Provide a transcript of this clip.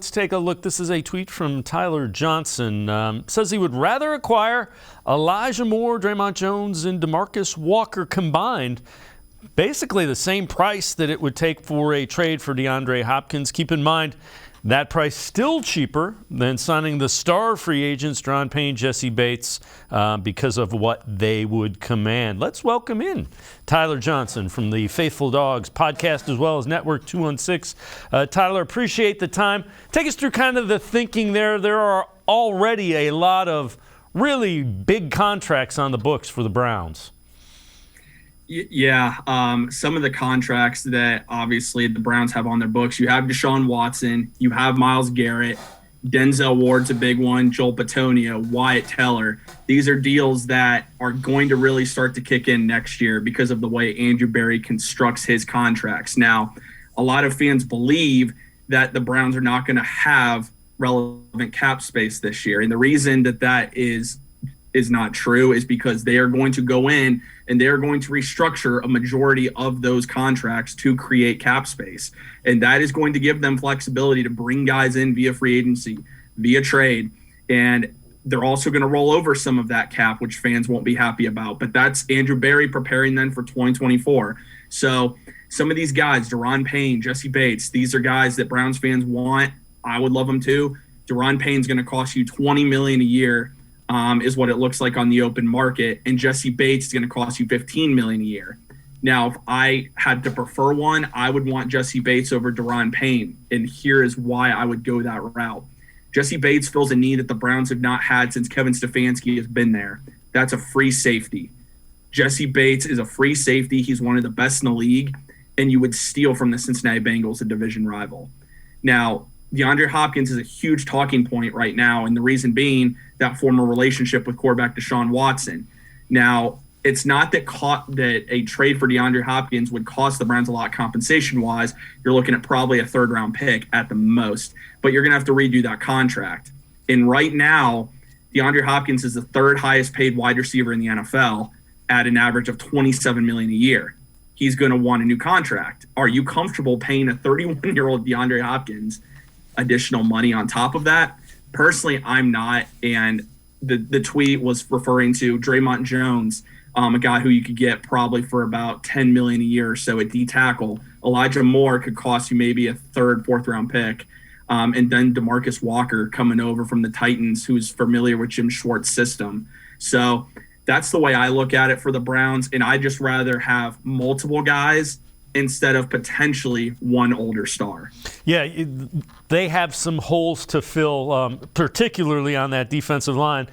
Let's take a look. This is a tweet from Tyler Johnson. Says he would rather acquire Elijah Moore, Dre'Mont Jones, and DeMarcus Walker combined. Basically the same price that it would take for a trade for DeAndre Hopkins. Keep in mind, that price still cheaper than signing the star free agents, Dre'Mont Payne, Jesse Bates, because of what they would command. Let's welcome in Tyler Johnson from the Faithful Dogs podcast as well as Network 216. Tyler, appreciate the time. Take us through kind of the thinking there. There are already a lot of really big contracts on the books for the Browns. Yeah, some of the contracts that obviously the Browns have on their books, you have Deshaun Watson, you have Myles Garrett, Denzel Ward's a big one, Joel Bitonio, Wyatt Teller. These are deals that are going to really start to kick in next year because of the way Andrew Berry constructs his contracts. Now, a lot of fans believe that the Browns are not going to have relevant cap space this year. And the reason that is not true is because they are going to go in and they are going to restructure a majority of those contracts to create cap space. And that is going to give them flexibility to bring guys in via free agency, via trade. And they're also going to roll over some of that cap, which fans won't be happy about. But that's Andrew Berry preparing them for 2024. So some of these guys, Dre'Mont Payne, Jesse Bates, these are guys that Browns fans want. I would love them too. Dre'Mont Payne's going to cost you $20 million a year. Is what it looks like on the open market, and Jesse Bates is going to cost you $15 million a year. Now, if I had to prefer one, I would want Jesse Bates over Dre'Mont Payne, and here is why I would go that route. Jesse Bates fills a need that the Browns have not had since Kevin Stefanski has been there. That's a free safety. Jesse Bates is a free safety. He's one of the best in the league, and you would steal from the Cincinnati Bengals, a division rival. Now, DeAndre Hopkins is a huge talking point right now, and the reason being that former relationship with quarterback Deshaun Watson. Now, it's not that a trade for DeAndre Hopkins would cost the Browns a lot compensation-wise. You're looking at probably a third-round pick at the most, but you're going to have to redo that contract. And right now, DeAndre Hopkins is the third highest-paid wide receiver in the NFL at an average of $27 million a year. He's going to want a new contract. Are you comfortable paying a 31-year-old DeAndre Hopkins additional money on top of that? Personally, I'm not. And the tweet was referring to Dre'Mont Jones, a guy who you could get probably for about $10 million a year or so at D tackle. Elijah Moore could cost you maybe a third, fourth round pick. And then DeMarcus Walker coming over from the Titans, who's familiar with Jim Schwartz's system. So that's the way I look at it for the Browns. And I just rather have multiple guys instead of potentially one older star. Yeah, they have some holes to fill, particularly on that defensive line.